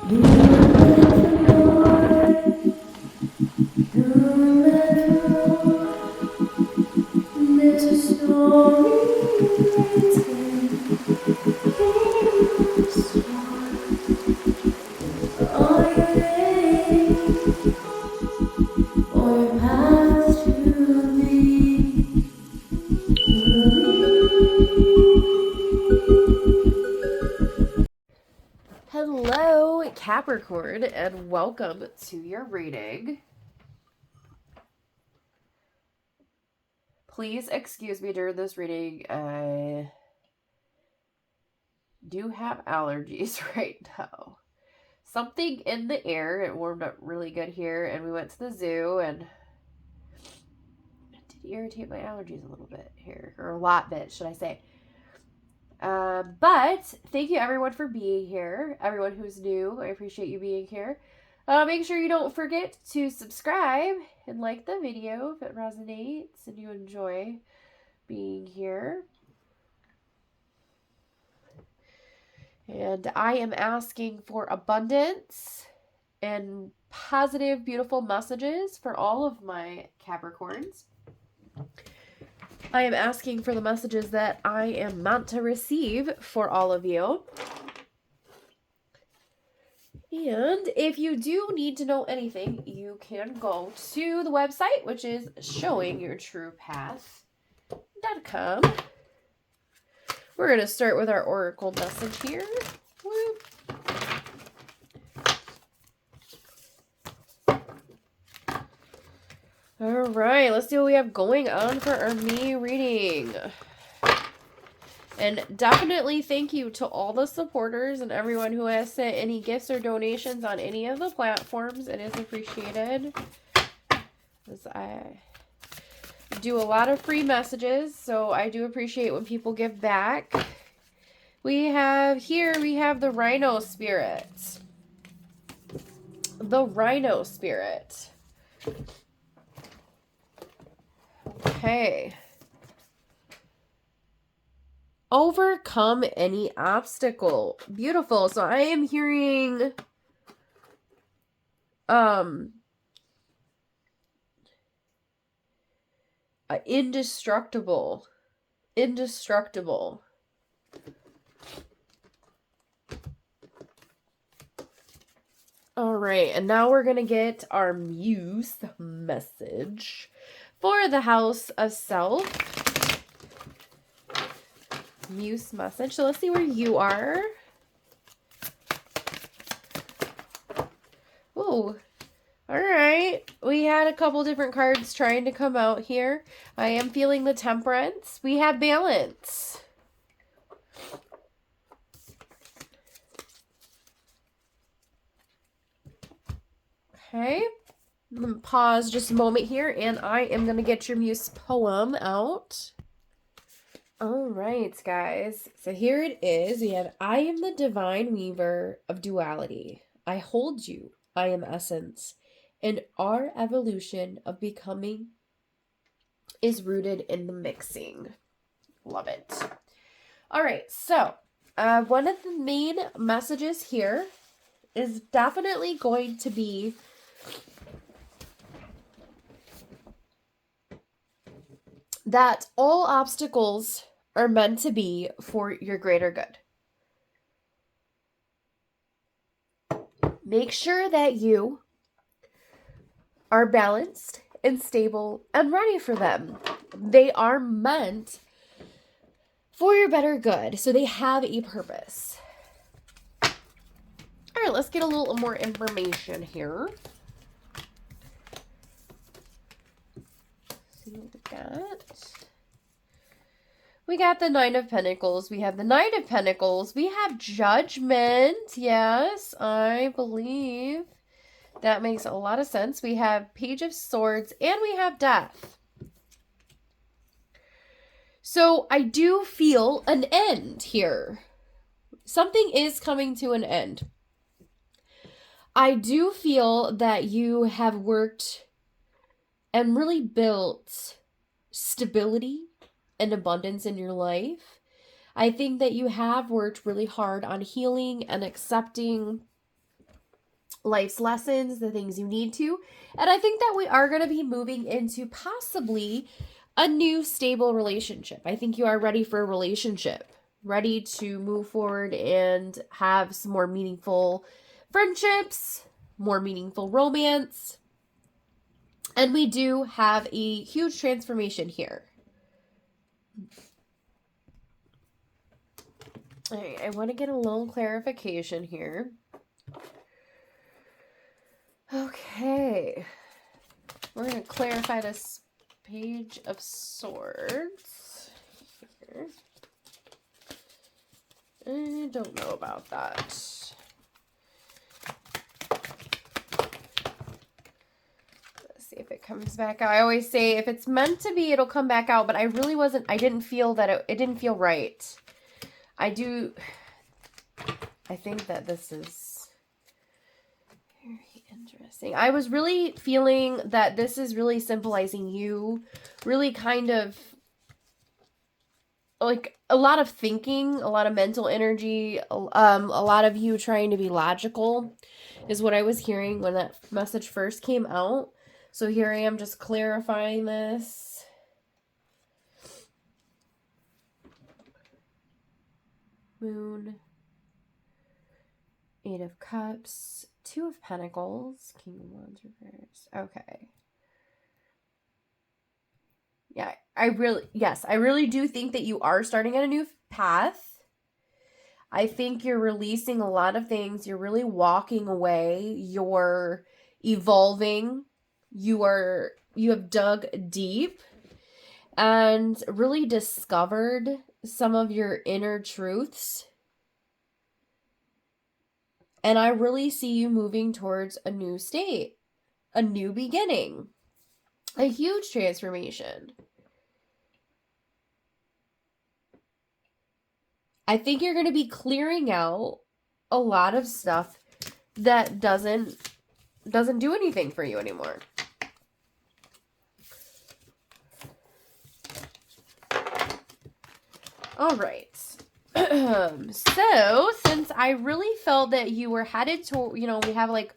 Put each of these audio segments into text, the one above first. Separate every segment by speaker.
Speaker 1: Hello, Capricorn, and welcome to your reading. Please excuse me during this reading. I do have allergies right now. Something in the air. It warmed up really good here, and we went to the zoo, and it did irritate my allergies a little bit here, or a lot bit, should I say. But thank you everyone for being here. Everyone who's new, I appreciate you being here. Make sure you don't forget to subscribe and like the video if it resonates and you enjoy being here. And I am asking for abundance and positive, beautiful messages for all of my Capricorns. I am asking for the messages that I am meant to receive for all of you. And if you do need to know anything, you can go to the website, which is showingyourtruepath.com. We're going to start with our oracle message here. Woo. All right, let's see what we have going on for our May reading. And definitely thank you to all the supporters and everyone who has sent any gifts or donations on any of the platforms. It is appreciated. As I do a lot of free messages, so I do appreciate when people give back. We have the Rhino Spirit. The Rhino Spirit. Okay. Overcome any obstacle. Beautiful. So I am hearing indestructible. Indestructible. All right, and now we're going to get our Muse message for the House of Self. Muse message. So let's see where you are. Ooh. All right. We had a couple different cards trying to come out here. I am feeling the Temperance. We have Balance. Okay. I'm going to pause just a moment here, and I am going to get your Muse poem out. All right, guys. So here it is. We have, I am the divine weaver of duality. I hold you. I am essence. And our evolution of becoming is rooted in the mixing. Love it. All right. So one of the main messages here is definitely going to be that all obstacles are meant to be for your greater good. Make sure that you are balanced and stable and ready for them. They are meant for your better good, so they have a purpose. All right, let's get a little more information here. See what we got. We got the Nine of Pentacles. We have the Knight of Pentacles. We have Judgment. Yes, I believe that makes a lot of sense. We have Page of Swords and we have Death. So I do feel an end here. Something is coming to an end. I do feel that you have worked and really built stability and abundance in your life. I think that you have worked really hard on healing and accepting life's lessons, the things you need to. And I think that we are going to be moving into possibly a new stable relationship. I think you are ready for a relationship, ready to move forward and have some more meaningful friendships, more meaningful romance. And we do have a huge transformation here. All right, I want to get a little clarification here. Okay. We're going to clarify this Page of Swords here. I don't know about that. Let's see if it comes back out. I always say if it's meant to be, it'll come back out, but I didn't feel that it didn't feel right. I think that this is very interesting. I was really feeling that this is really symbolizing you, really kind of like a lot of thinking, a lot of mental energy, a lot of you trying to be logical is what I was hearing when that message first came out. So here I am just clarifying this. Moon, Eight of Cups, Two of Pentacles, King of Wands reversed. Okay. Yeah, I really do think that you are starting on a new path. I think you're releasing a lot of things. You're really walking away. You're evolving. You have dug deep and really discovered some of your inner truths. And I really see you moving towards a new state, a new beginning, a huge transformation. I think you're going to be clearing out a lot of stuff that doesn't do anything for you anymore. All right. So, since I really felt that you were headed to, we have like,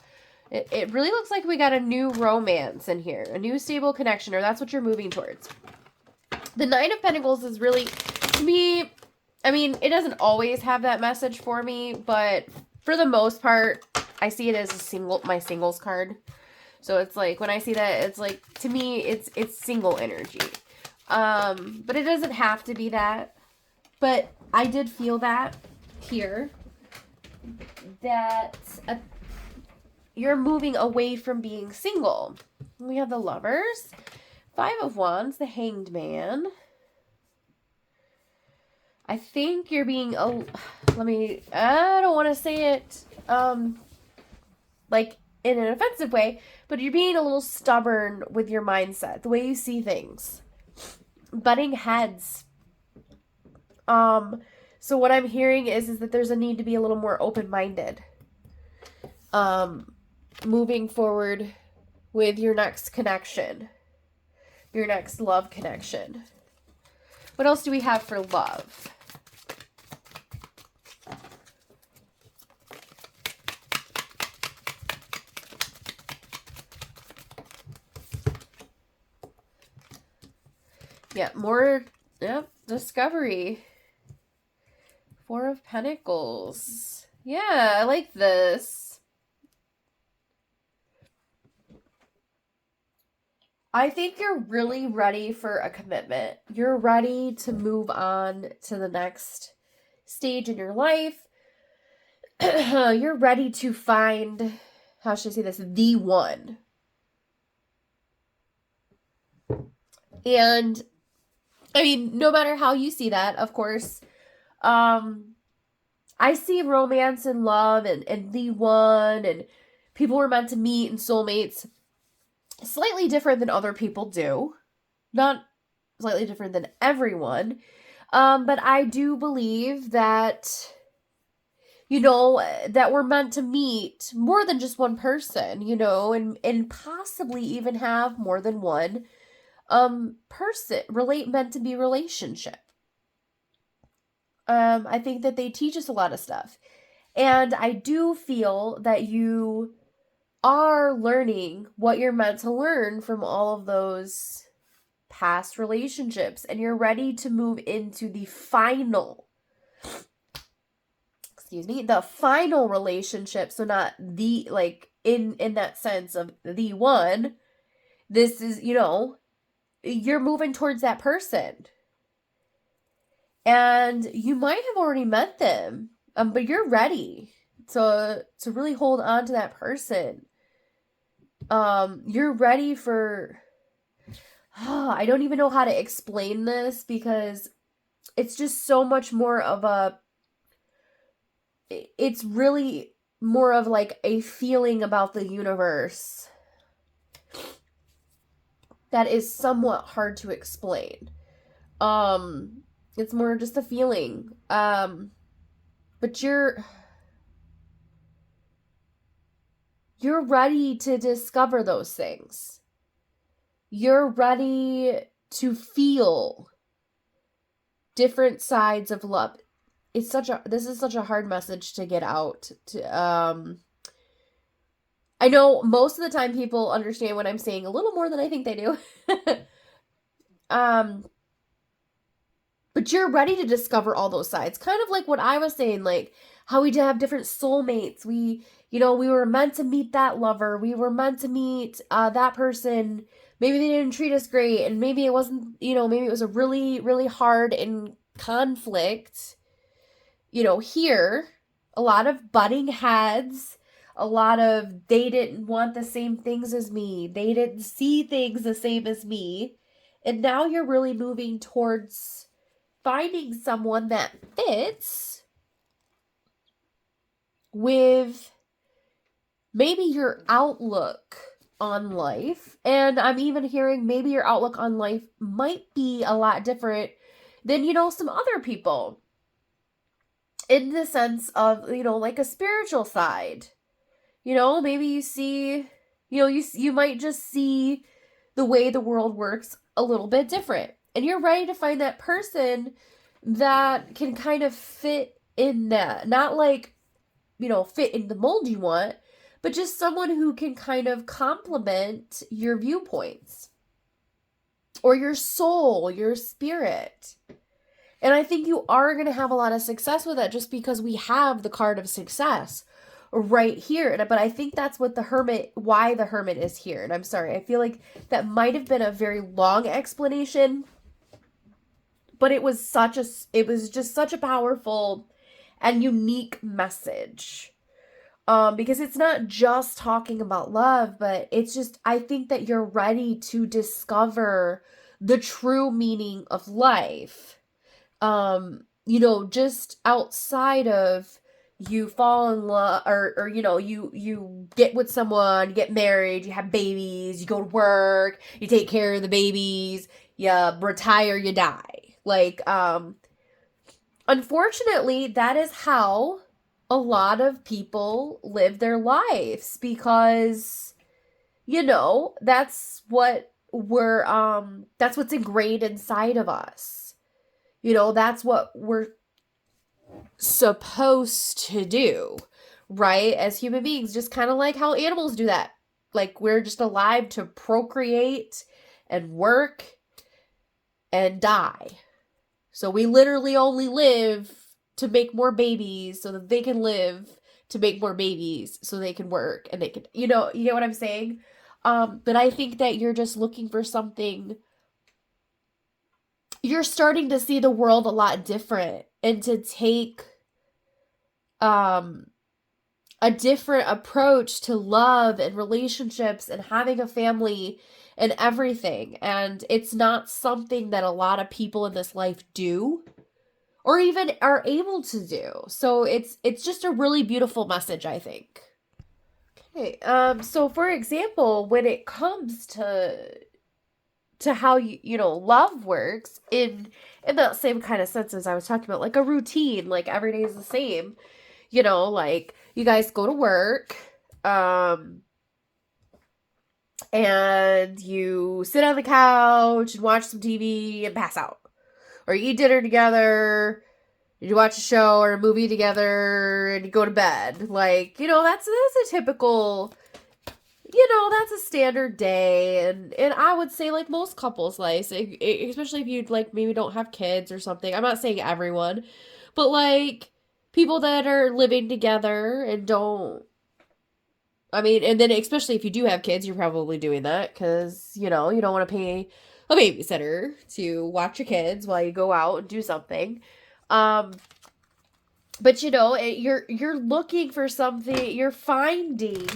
Speaker 1: it really looks like we got a new romance in here, a new stable connection, or that's what you're moving towards. The Nine of Pentacles is really, to me, I mean, it doesn't always have that message for me, but for the most part, I see it as my singles card. So it's like, when I see that, it's like, to me, it's single energy. But it doesn't have to be that. But I did feel that here, that you're moving away from being single. We have the Lovers, Five of Wands, the Hanged Man. I think you're being, I don't want to say it, like in an offensive way, but you're being a little stubborn with your mindset, the way you see things. Butting heads. So what I'm hearing is that there's a need to be a little more open-minded. Moving forward with your next connection, your next love connection. What else do we have for love? Yeah, more, discovery. Four of Pentacles. Yeah, I like this. I think you're really ready for a commitment. You're ready to move on to the next stage in your life. You're ready to find, how should I say this, the one. And, I mean, no matter how you see that, of course, I see romance and love and the one, and people were meant to meet and soulmates slightly different than other people do. Not slightly different than everyone. But I do believe that, that we're meant to meet more than just one person, and possibly even have more than one person meant to be relationship. I think that they teach us a lot of stuff. And I do feel that you are learning what you're meant to learn from all of those past relationships, and you're ready to move into the final, the final relationship. So not the, like, in that sense of the one. This is, you're moving towards that person. And you might have already met them, but you're ready to really hold on to that person. You're ready for, I don't even know how to explain this, because it's just so much more of it's really more of like a feeling about the universe that is somewhat hard to explain. It's more just a feeling. But you're ready to discover those things. You're ready to feel different sides of love. This is such a hard message to get out. I know most of the time people understand what I'm saying a little more than I think they do. But you're ready to discover all those sides. Kind of like what I was saying, like how we have different soulmates. We were meant to meet that lover. We were meant to meet that person. Maybe they didn't treat us great, and maybe it wasn't, maybe it was a really, really hard and conflict. Here, a lot of butting heads, a lot of they didn't want the same things as me. They didn't see things the same as me. And now you're really moving towards finding someone that fits with maybe your outlook on life. And I'm even hearing maybe your outlook on life might be a lot different than, some other people. In the sense of, like a spiritual side. Maybe you see, you might just see the way the world works a little bit different. And you're ready to find that person that can kind of fit in that. Not like, fit in the mold you want, but just someone who can kind of complement your viewpoints. Or your soul, your spirit. And I think you are going to have a lot of success with that, just because we have the card of success right here. But I think that's what why the Hermit is here. And I'm sorry, I feel like that might have been a very long explanation, but it was just such a powerful and unique message. Because it's not just talking about love, but it's just, I think that you're ready to discover the true meaning of life. Just outside of you fall in love, or you get with someone, you get married, you have babies, you go to work, you take care of the babies, you retire, you die. Like, unfortunately, that is how a lot of people live their lives, because, that's what that's what's ingrained inside of us. That's what we're supposed to do, right? As human beings, just kind of like how animals do that. Like, we're just alive to procreate and work and die. So we literally only live to make more babies so that they can live to make more babies so they can work and they can, you get what I'm saying? But I think that you're just looking for something. You're starting to see the world a lot different, and to take a different approach to love and relationships and having a family and everything. And it's not something that a lot of people in this life do or even are able to do. So it's just a really beautiful message, I think. Okay, so for example, when it comes to how love works in that same kind of sense as I was talking about, like a routine, like every day is the same, like you guys go to work, and you sit on the couch and watch some TV and pass out, or you eat dinner together, you watch a show or a movie together, and you go to bed. Like, that's a typical that's a standard day, and I would say like most couples' lives, especially if you like maybe don't have kids or something. I'm not saying everyone, but like people that are living together and don't. I mean, and then especially if you do have kids, you're probably doing that because you don't want to pay a babysitter to watch your kids while you go out and do something. Um, but you're looking for something. You're finding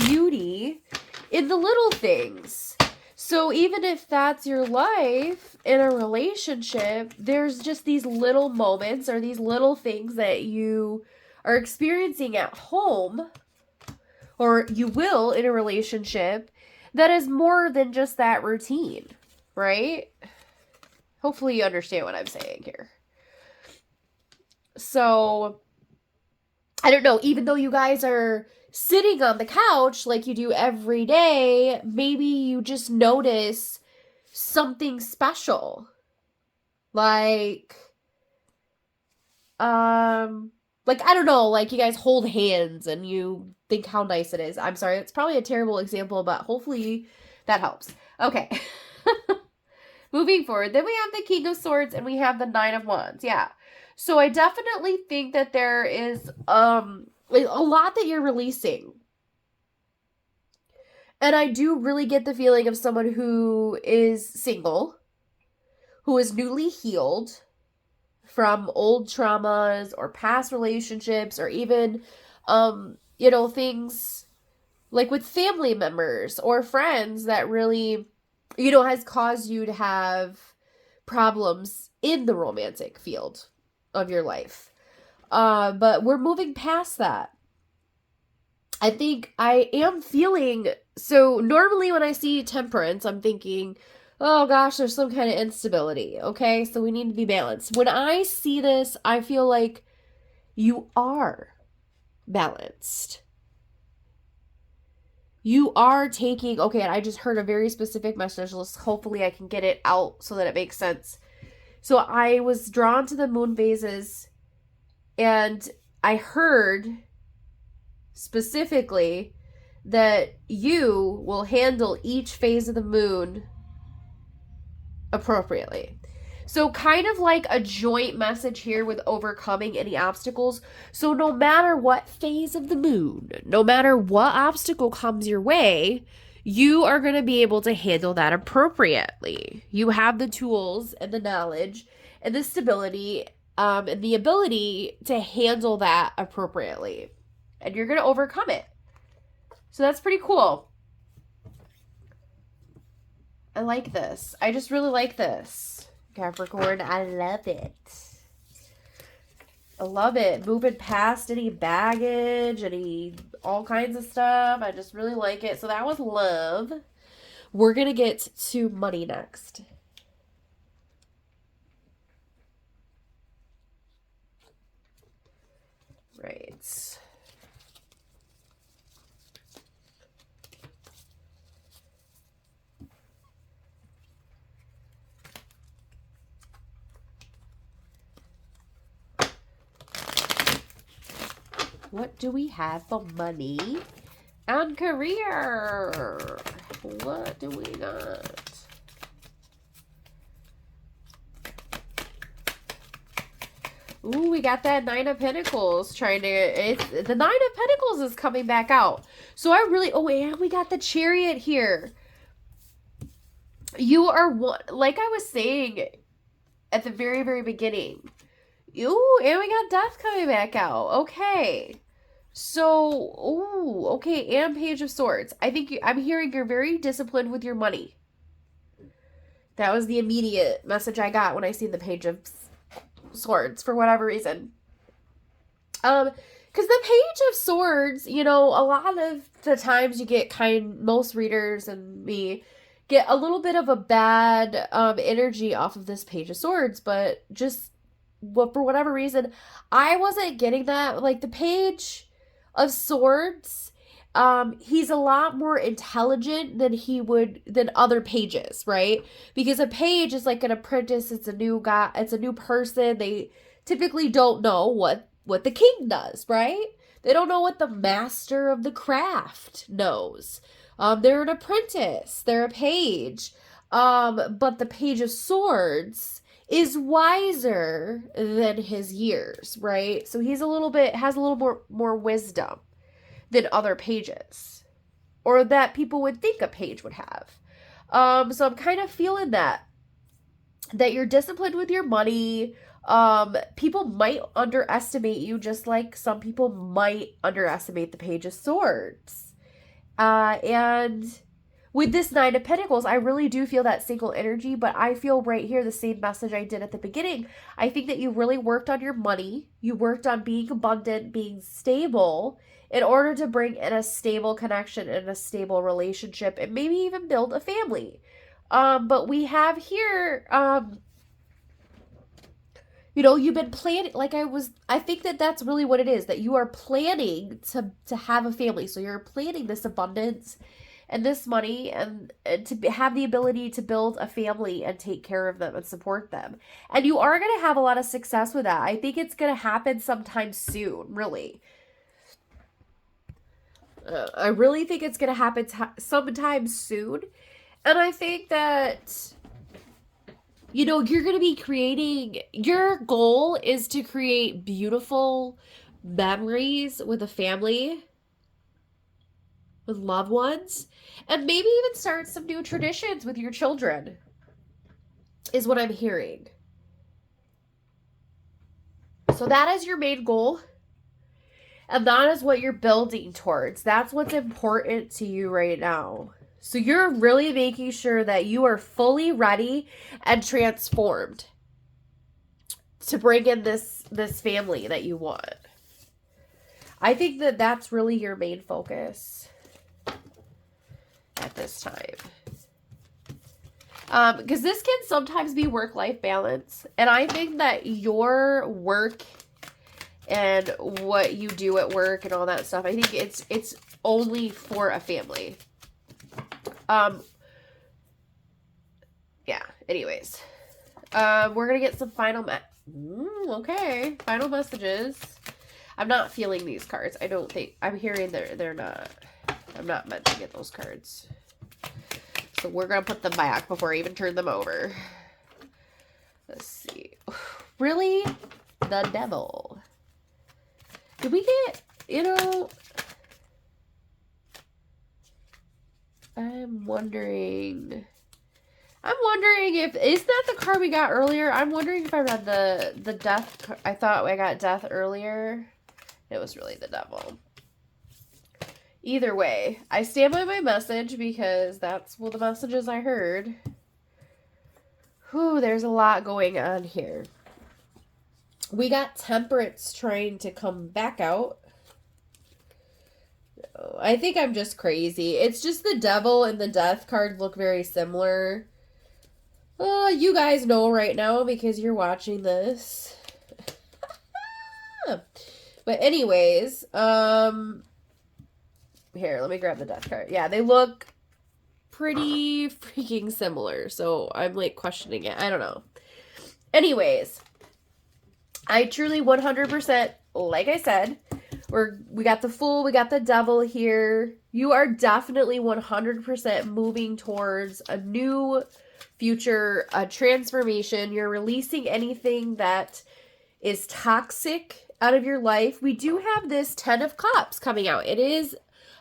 Speaker 1: beauty in the little things. So even if that's your life in a relationship, there's just these little moments or these little things that you are experiencing at home or you will in a relationship that is more than just that routine, right? Hopefully you understand what I'm saying here. So, I don't know, even though you guys are sitting on the couch like you do every day, maybe you just notice something special. Like, I don't know, like you guys hold hands and you think how nice it is. I'm sorry, it's probably a terrible example, but hopefully that helps. Okay. Moving forward, then we have the King of Swords and we have the Nine of Wands. Yeah. So I definitely think that there is a lot that you're releasing. And I do really get the feeling of someone who is single, who is newly healed from old traumas or past relationships or even things like with family members or friends that really has caused you to have problems in the romantic field of your life. But we're moving past that. I think I am feeling, so normally when I see temperance, I'm thinking, oh gosh, there's some kind of instability. Okay, so we need to be balanced. When I see this, I feel like you are balanced. You are taking, okay, and I just heard a very specific message. Hopefully I can get it out so that it makes sense. So I was drawn to the moon phases and I heard specifically that you will handle each phase of the moon appropriately. So kind of like a joint message here with overcoming any obstacles. So no matter what phase of the moon, no matter what obstacle comes your way, you are going to be able to handle that appropriately. You have the tools and the knowledge and the stability and the ability to handle that appropriately. And you're going to overcome it. So that's pretty cool. I like this. I just really like this. Capricorn, I love it. I love it. Moving past any baggage, all kinds of stuff. I just really like it. So that was love. We're going to get to money next. Right. What do we have for money and career? What do we got? Ooh, we got that Nine of Pentacles the Nine of Pentacles is coming back out. So and we got the Chariot here. You are one, like I was saying at the very, very beginning. Ooh, and we got Death coming back out. Okay. So, okay, and Page of Swords. I'm hearing you're very disciplined with your money. That was the immediate message I got when I seen the Page of Swords for whatever reason. Because the Page of Swords, a lot of the times you get most readers and me get a little bit of a bad energy off of this Page of Swords, but just for whatever reason, I wasn't getting that. Like the Page of Swords, he's a lot more intelligent than other pages, right? Because a page is like an apprentice. It's a new guy. It's a new person. They typically don't know what the king does, right? They don't know what the master of the craft knows. They're an apprentice. They're a page. But the Page of Swords is wiser than his years, right? So he's has a little more wisdom than other pages, or that people would think a page would have. So I'm kind of feeling that you're disciplined with your money. People might underestimate you, just like some people might underestimate the Page of Swords. And with this Nine of Pentacles, I really do feel that single energy, but I feel right here the same message I did at the beginning. I think that you really worked on your money. You worked on being abundant, being stable, in order to bring in a stable connection and a stable relationship, and maybe even build a family. But we have here, you've been planning, I think that that's really what it is, that you are planning to have a family. So you're planning this abundance and this money, and to have the ability to build a family and take care of them and support them. And you are going to have a lot of success with that. I think it's going to happen sometime soon, really. I really think it's going to happen sometime soon. And I think that, you're going to be creating, your goal is to create beautiful memories with a family, with loved ones, and maybe even start some new traditions with your children, is what I'm hearing. So that is your main goal. And that is what you're building towards. That's what's important to you right now. So you're really making sure that you are fully ready and transformed to bring in this family that you want. I think that that's really your main focus at this time. Because this can sometimes be work-life balance. And I think that your work and what you do at work and all that stuff, I think it's only for a family. Yeah, anyways. We're gonna get some final final messages. I'm not feeling these cards. I don't think, I'm hearing they're not, I'm not meant to get those cards. So we're gonna put them back before I even turn them over. Let's see. Really? The Devil. Did we get, I'm wondering if, is that the card we got earlier? I'm wondering if I read the Death. I thought I got Death earlier. It was really the Devil. Either way, I stand by my message because that's the messages I heard. Whew, there's a lot going on here. We got Temperance trying to come back out. I think I'm just crazy. It's just the Devil and the Death card look very similar. You guys know right now because you're watching this. But anyways, here, let me grab the Death card. Yeah, they look pretty freaking similar. So I'm like questioning it. I don't know. Anyways, I truly 100%, like I said, we got the Fool, we got the Devil here. You are definitely 100% moving towards a new future, a transformation. You're releasing anything that is toxic out of your life. We do have this 10 of Cups coming out. It is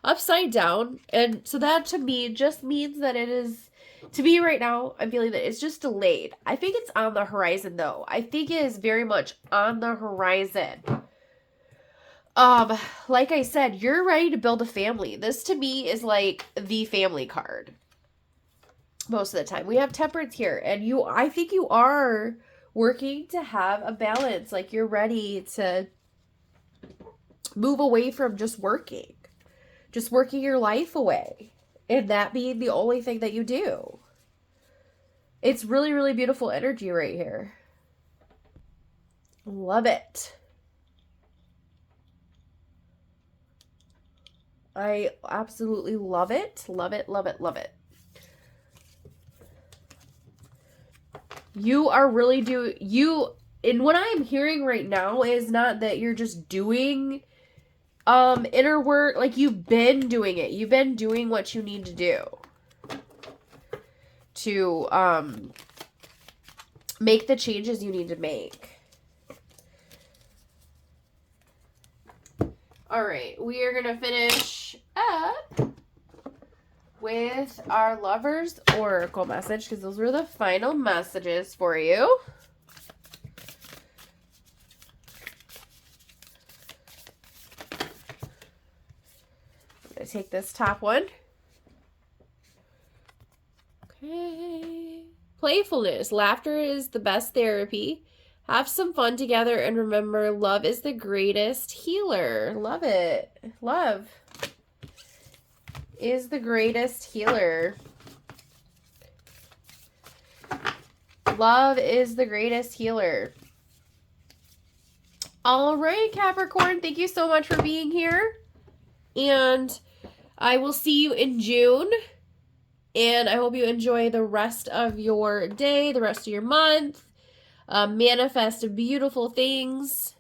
Speaker 1: upside down. And so that to me just means that it is, to me right now, I'm feeling that it's just delayed. I think it's on the horizon though. I think it is very much on the horizon. Like I said, you're ready to build a family. This to me is like the family card. Most of the time. We have Temperance here. And I think you are working to have a balance. Like you're ready to move away from just working your life away, and that being the only thing that you do. It's really, really beautiful energy right here. Love it. I absolutely love it. Love it, love it, love it. You are really and what I'm hearing right now is not that you're just doing inner work, like you've been doing it. You've been doing what you need to do to make the changes you need to make. All right, we are going to finish up with our Lover's Oracle message because those were the final messages for you. I'm going to take this top one. Okay. Playfulness. Laughter is the best therapy. Have some fun together and remember, love is the greatest healer. Love it. Love is the greatest healer. Love is the greatest healer. All right, Capricorn, thank you so much for being here. And I will see you in June. And I hope you enjoy the rest of your day, the rest of your month. Manifest beautiful things.